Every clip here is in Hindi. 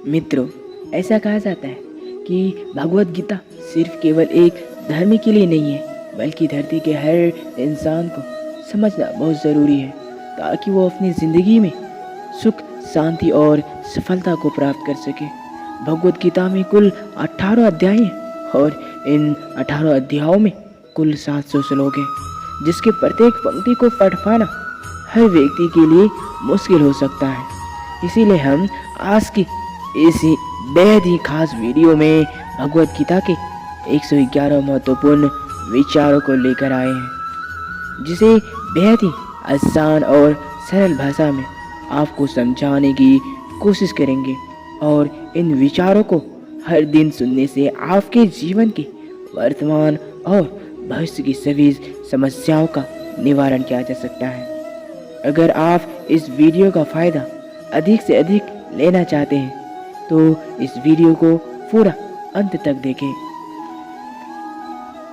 मित्रों, ऐसा कहा जाता है कि भगवत गीता सिर्फ केवल एक धर्म के लिए नहीं है, बल्कि धरती के हर इंसान को समझना बहुत ज़रूरी है ताकि वो अपनी ज़िंदगी में सुख, शांति और सफलता को प्राप्त कर सके। भगवत गीता में कुल 18 अध्याय हैं और इन 18 अध्यायों में कुल 700 श्लोक हैं, जिसके प्रत्येक पंक्ति को पढ़ पाना हर व्यक्ति के लिए मुश्किल हो सकता है। इसीलिए हम आज की इस बेहद ही खास वीडियो में भगवत गीता के 111 महत्वपूर्ण विचारों को लेकर आए हैं, जिसे बेहद ही आसान और सरल भाषा में आपको समझाने की कोशिश करेंगे। और इन विचारों को हर दिन सुनने से आपके जीवन के वर्तमान और भविष्य की सभी समस्याओं का निवारण किया जा सकता है। अगर आप इस वीडियो का फ़ायदा अधिक से अधिक लेना चाहते हैं तो इस वीडियो को पूरा अंत तक देखें।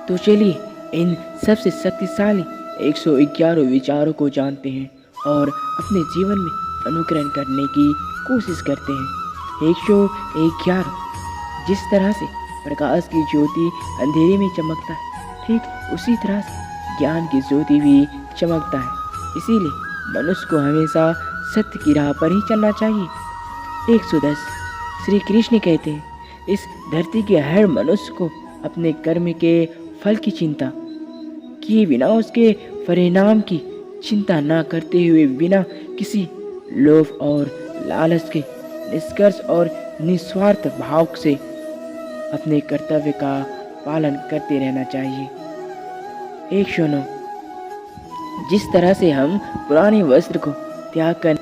तो चलिए इन सबसे शक्तिशाली 111 विचारों को जानते हैं और अपने जीवन में अनुकरण करने की कोशिश करते हैं। 111। जिस तरह से प्रकाश की ज्योति अंधेरे में चमकता है, ठीक उसी तरह से ज्ञान की ज्योति भी चमकता है। इसीलिए मनुष्य को हमेशा सत्य की राह पर ही चलना चाहिए। 110। श्री कृष्ण कहते हैं, इस धरती के हर मनुष्य को अपने कर्म के फल की चिंता किए बिना, उसके परिणाम की चिंता न करते हुए, बिना किसी लोभ और लालच के निष्कर्ष और निस्वार्थ भाव से अपने कर्तव्य का पालन करते रहना चाहिए। 109। जिस तरह से हम पुराने वस्त्र को त्याग कर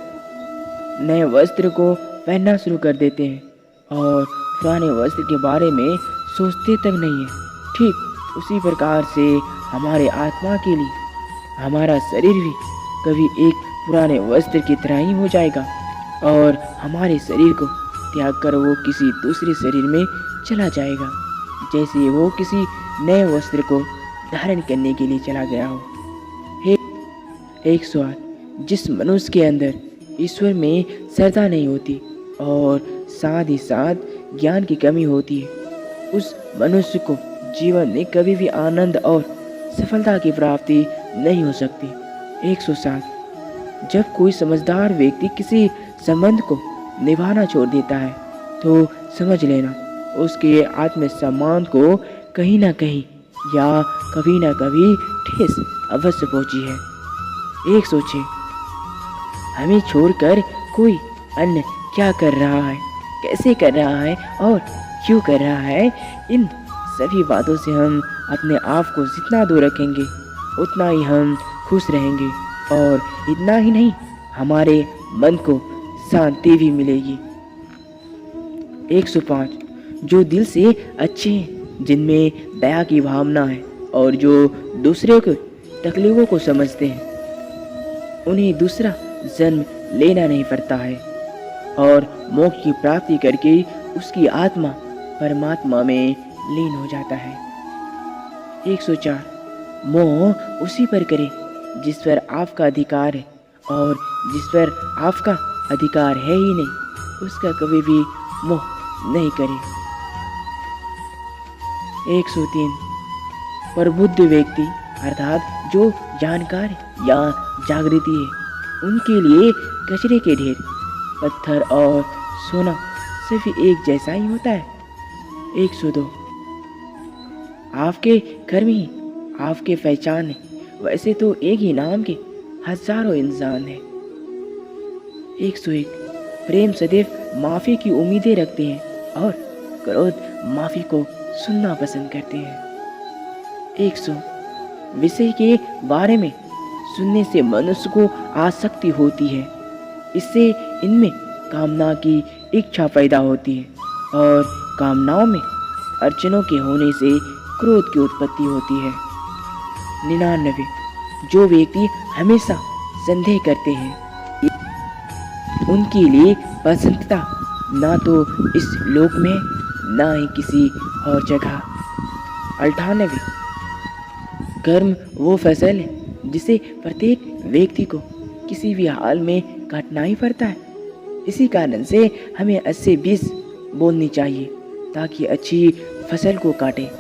नए वस्त्र को पहनना शुरू कर देते हैं और पुराने वस्त्र के बारे में सोचते तक नहीं है, ठीक उसी प्रकार से हमारे आत्मा के लिए हमारा शरीर भी कभी एक पुराने वस्त्र की तरह ही हो जाएगा और हमारे शरीर को त्याग कर वो किसी दूसरे शरीर में चला जाएगा, जैसे वो किसी नए वस्त्र को धारण करने के लिए चला गया हो। 108। जिस मनुष्य के अंदर ईश्वर में श्रद्धा नहीं होती और साथ ही साथ ज्ञान की कमी होती है, उस मनुष्य को जीवन में कभी भी आनंद और सफलता की प्राप्ति नहीं हो सकती। 107। जब कोई समझदार व्यक्ति किसी संबंध को निभाना छोड़ देता है तो समझ लेना उसके आत्मसम्मान को कहीं ना कहीं या कभी ना कभी ठेस अवश्य पहुंची है। 106। हमें छोड़कर कोई अन्य क्या कर रहा है, कैसे कर रहा है और क्यों कर रहा है, इन सभी बातों से हम अपने आप को जितना दूर रखेंगे उतना ही हम खुश रहेंगे और इतना ही नहीं, हमारे मन को शांति भी मिलेगी। 105। जो दिल से अच्छे हैं, जिनमें दया की भावना है और जो दूसरे के तकलीफों को समझते हैं, उन्हें दूसरा जन्म लेना नहीं पड़ता है और मोक्ष की प्राप्ति करके उसकी आत्मा परमात्मा में लीन हो जाता है। 104। मोह उसी पर करे जिस पर आपका अधिकार है और जिस पर आपका अधिकार है ही नहीं, उसका कभी भी मोह नहीं करे। 103। प्रबुद्ध व्यक्ति अर्थात जो जानकार या जागृति है, उनके लिए कचरे के ढेर, पत्थर और सोना सभी एक जैसा ही होता है। 102। आपके कर्म ही आपके पहचान है, वैसे तो एक ही नाम के हजारों इंसान हैं। 101। प्रेम सदैव माफ़ी की उम्मीदें रखते हैं और क्रोध माफ़ी को सुनना पसंद करते हैं। 100। विषय के बारे में सुनने से मनुष्य को आसक्ति होती है, इससे इनमें कामना की इच्छा पैदा होती है और कामनाओं में अड़चनों के होने से क्रोध की उत्पत्ति होती है। 99। जो व्यक्ति हमेशा संदेह करते हैं, उनके लिए प्रसन्नता ना तो इस लोक में ना ही किसी और जगह। 98। कर्म वो फसल है जिसे प्रत्येक व्यक्ति को किसी भी हाल में काटना ही पड़ता है। इसी कारण से हमें 80-20 बोलनी चाहिए ताकि अच्छी फसल को काटे।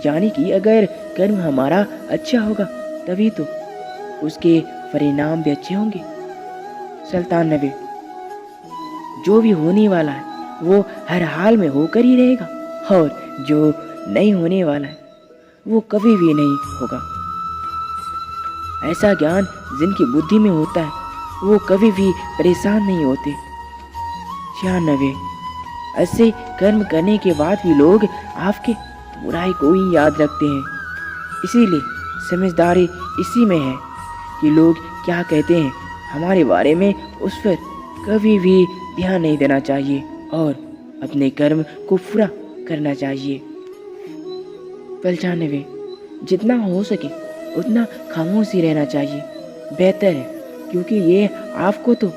यानी कि अगर कर्म हमारा अच्छा होगा तभी तो उसके परिणाम भी अच्छे होंगे। 97 जो भी होने वाला है वो हर हाल में होकर ही रहेगा और जो नहीं होने वाला है वो कभी भी नहीं होगा। ऐसा ज्ञान जिनकी बुद्धि में होता है वो कभी भी परेशान नहीं होते। 96 ऐसे कर्म करने के बाद भी लोग आपके बुराई को ही याद रखते हैं। इसीलिए समझदारी इसी में है कि लोग क्या कहते हैं हमारे बारे में, उस पर कभी भी ध्यान नहीं देना चाहिए और अपने कर्म को पूरा करना चाहिए। 95 जितना हो सके उतना खामोश ही रहना चाहिए, बेहतर है, क्योंकि ये आपको तो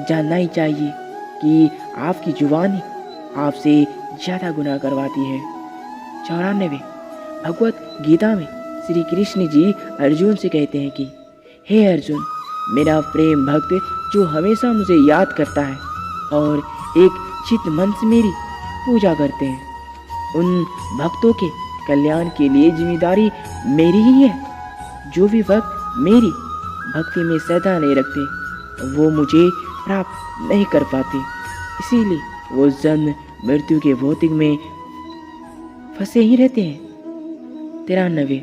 जानना ही चाहिए कि आपकी जुबान ही आपसे ज़्यादा गुनाह करवाती है। 94 भगवत गीता में श्री कृष्ण जी अर्जुन से कहते हैं कि हे अर्जुन, मेरा प्रेम भक्त जो हमेशा मुझे याद करता है और एक चित्त मन से मेरी पूजा करते हैं, उन भक्तों के कल्याण के लिए जिम्मेदारी मेरी ही है। जो भी भक्त मेरी भक्ति में श्रद्धा नहीं रखते वो मुझे प्राप्त नहीं कर पाते, इसीलिए वो जन्म मृत्यु के भौतिक में फंसे ही रहते हैं। 93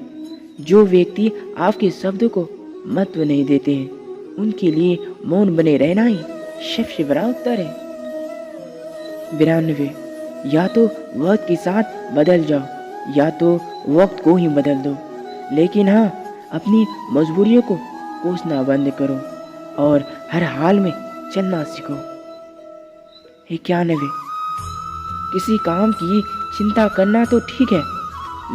जो व्यक्ति आपके शब्द को महत्व नहीं देते हैं उनके लिए मौन बने रहना ही सबसे बड़ा उत्तर है। 92 या तो वक्त के साथ बदल जाओ या तो वक्त को ही बदल दो, लेकिन हाँ अपनी मजबूरियों को कोसना बंद करो और हर हाल में चलना सीखो। 91 किसी काम की चिंता करना तो ठीक है,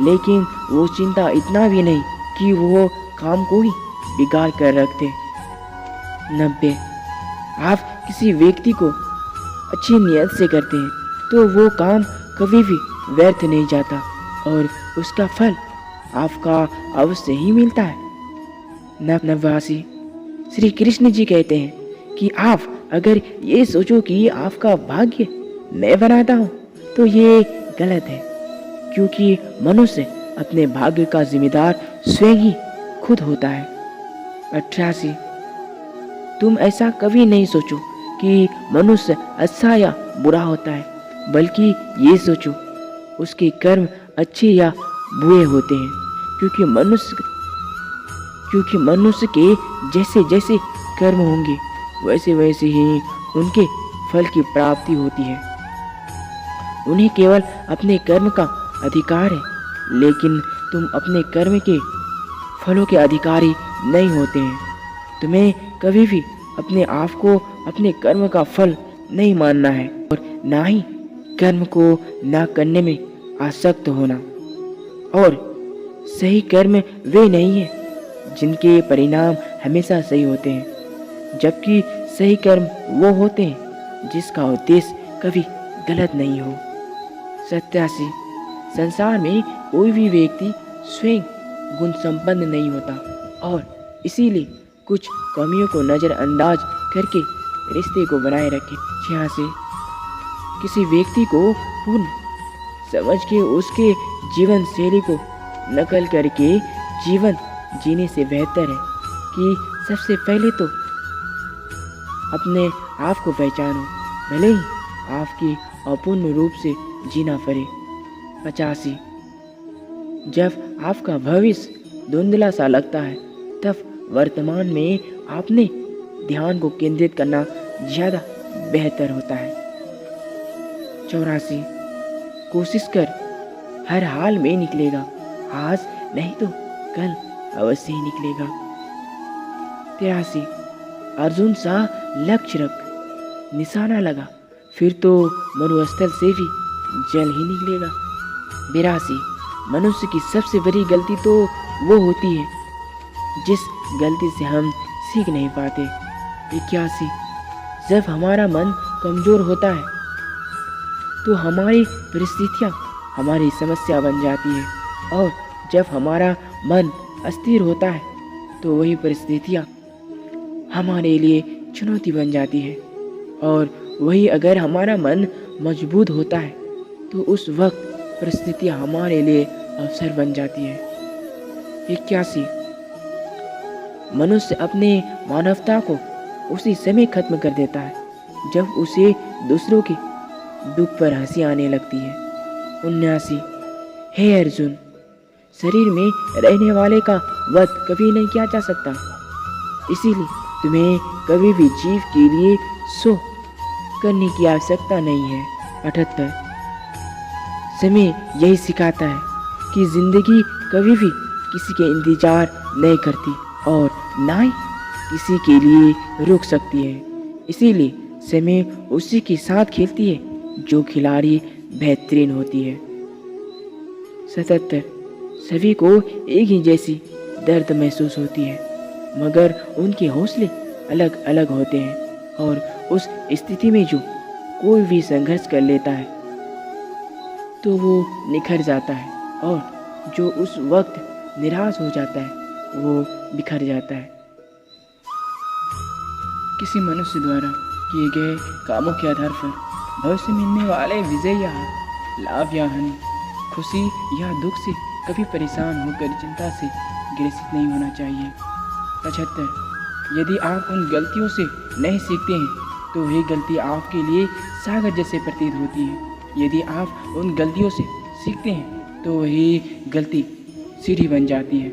लेकिन वो चिंता इतना भी नहीं कि वो काम को ही बिगाड़ कर रख दे। 90 आप किसी व्यक्ति को अच्छी नियत से करते हैं तो वो काम कभी भी व्यर्थ नहीं जाता और उसका फल आपका अवश्य ही मिलता है। 89 श्री कृष्ण जी कहते हैं कि आप अगर ये सोचो कि आपका भाग्य मैं बनाता हूँ तो ये गलत है, क्योंकि मनुष्य अपने भाग्य का जिम्मेदार स्वयं ही खुद होता है। 88 तुम ऐसा कभी नहीं सोचो कि मनुष्य अच्छा या बुरा होता है, बल्कि ये सोचो उसके कर्म अच्छे या बुरे होते हैं, क्योंकि मनुष्य के जैसे जैसे कर्म होंगे वैसे वैसे ही उनके फल की प्राप्ति होती है। उन्हें केवल अपने कर्म का अधिकार है, लेकिन तुम अपने कर्म के फलों के अधिकारी नहीं होते हैं। तुम्हें कभी भी अपने आप को अपने कर्म का फल नहीं मानना है और ना ही कर्म को ना करने में आसक्त होना। और सही कर्म वे नहीं है जिनके परिणाम हमेशा सही होते हैं, जबकि सही कर्म वो होते हैं जिसका उद्देश्य कभी गलत नहीं हो। 87 संसार में कोई भी व्यक्ति स्वयं गुण संपन्न नहीं होता और इसीलिए कुछ कमियों को नज़रअंदाज करके रिश्ते को बनाए रखें। 86 किसी व्यक्ति को पूर्ण समझ के उसके जीवन शैली को नकल करके जीवन जीने से बेहतर है कि सबसे पहले तो अपने आप को पहचानो, भले ही आपकी अपूर्ण रूप से जीना पड़े। 85 जब आपका भविष्य धुंधला सा लगता है तब वर्तमान में आपने ध्यान को केंद्रित करना ज़्यादा बेहतर होता है। 84 कोशिश कर, हर हाल में निकलेगा, आज नहीं तो कल अवश्य ही निकलेगा। 83 अर्जुन सा लक्ष्य रख, निशाना लगा, फिर तो मरुस्थल से भी जल ही निकलेगा। 82 मनुष्य की सबसे बड़ी गलती तो वो होती है जिस गलती से हम सीख नहीं पाते। 81 जब हमारा मन कमज़ोर होता है तो हमारी परिस्थितियाँ हमारी समस्या बन जाती है, और जब हमारा मन अस्थिर होता है तो वही परिस्थितियाँ हमारे लिए चुनौती बन जाती है, और वही अगर हमारा मन मजबूत होता है तो उस वक्त परिस्थितियाँ हमारे लिए अवसर बन जाती है। 81 मनुष्य अपने मानवता को उसी समय खत्म कर देता है जब उसे दूसरों के दुख पर हंसी आने लगती है। 79 हे अर्जुन, शरीर में रहने वाले का वध कभी नहीं किया जा सकता, इसीलिए तुम्हें कभी भी जीव के लिए सो करने की आवश्यकता नहीं है। 78 समय यही सिखाता है कि जिंदगी कभी भी किसी के इंतजार नहीं करती और ना ही किसी के लिए रुक सकती है। इसीलिए समय उसी के साथ खेलती है जो खिलाड़ी बेहतरीन होती है। 77 सभी को एक ही जैसी दर्द महसूस होती है, मगर उनके हौसले अलग अलग होते हैं और उस स्थिति में जो कोई भी संघर्ष कर लेता है तो वो निखर जाता है और जो उस वक्त निराश हो जाता है वो बिखर जाता है। किसी मनुष्य द्वारा किए गए कामों के आधार पर भविष्य में मिलने वाले विजय या लाभ या हानि, खुशी या दुख से कभी परेशान होकर चिंता से ग्रसित नहीं होना चाहिए। 75 यदि आप उन गलतियों से नहीं सीखते हैं तो वही गलती आपके लिए सागर जैसे प्रतीत होती है। यदि आप उन गलतियों से सीखते हैं तो वही गलती सीढ़ी बन जाती है।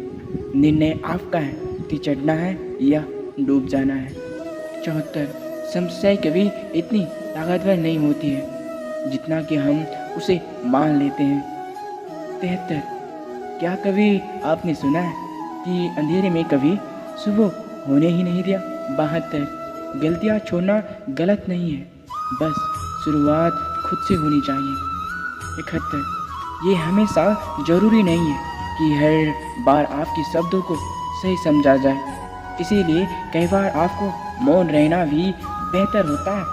निर्णय आपका है कि चढ़ना है या डूब जाना है। 74 समस्याएं कभी इतनी ताकतवर नहीं होती है जितना कि हम उसे मान लेते हैं। 73 क्या कभी आपने सुना है कि अंधेरे में कभी सुबह होने ही नहीं दिया। 72 गलतियाँ छोड़ना गलत नहीं है, बस शुरुआत खुद से होनी चाहिए। 71 ये हमेशा ज़रूरी नहीं है कि हर बार आपके शब्दों को सही समझा जाए, इसीलिए कई बार आपको मौन रहना भी बेहतर होता है।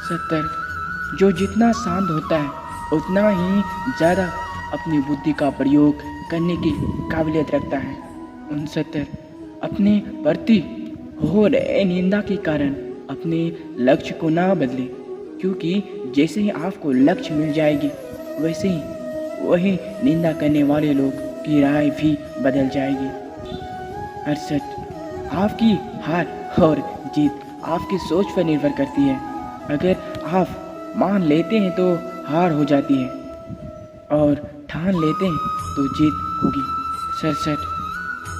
70 जो जितना शांत होता है उतना ही ज़्यादा अपनी बुद्धि का प्रयोग करने की काबिलियत रखता है। 69 अपने प्रति हो रहे निंदा के कारण अपने लक्ष्य को ना बदले, क्योंकि जैसे ही आपको लक्ष्य मिल जाएगी वैसे ही वही निंदा करने वाले लोग की राय भी बदल जाएगी। 68 आपकी हार और जीत आपकी सोच पर निर्भर करती है। अगर आप मान लेते हैं तो हार हो जाती है और ठान लेते हैं तो जीत होगी। 67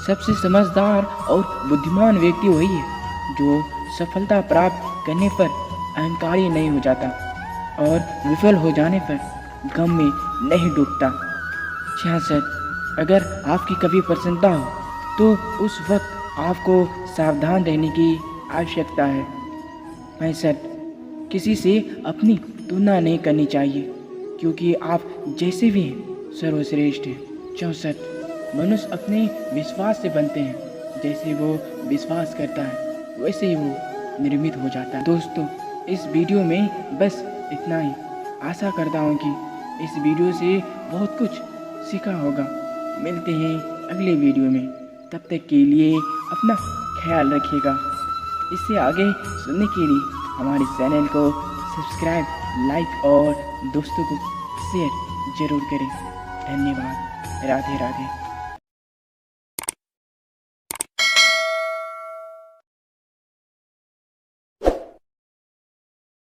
सबसे समझदार और बुद्धिमान व्यक्ति वही है जो सफलता प्राप्त करने पर अहंकारी नहीं हो जाता और विफल हो जाने पर गम में नहीं डूबता। 66 अगर आपकी कभी प्रसन्नता हो तो उस वक्त आपको सावधान रहने की आवश्यकता है। 65 किसी से अपनी तुलना नहीं करनी चाहिए, क्योंकि आप जैसे भी हैं सर्वश्रेष्ठ हैं। 64 मनुष्य अपने विश्वास से बनते हैं, जैसे वो विश्वास करता है वैसे ही वो निर्मित हो जाता है। दोस्तों इस वीडियो में बस इतना ही। आशा करता हूँ कि इस वीडियो से बहुत कुछ सीखा होगा। मिलते हैं अगले वीडियो में, तब तक के लिए अपना ख्याल रखिएगा। इससे आगे सुनने के लिए हमारे चैनल को सब्सक्राइब, लाइक और दोस्तों को शेयर जरूर करें। धन्यवाद। राधे राधे।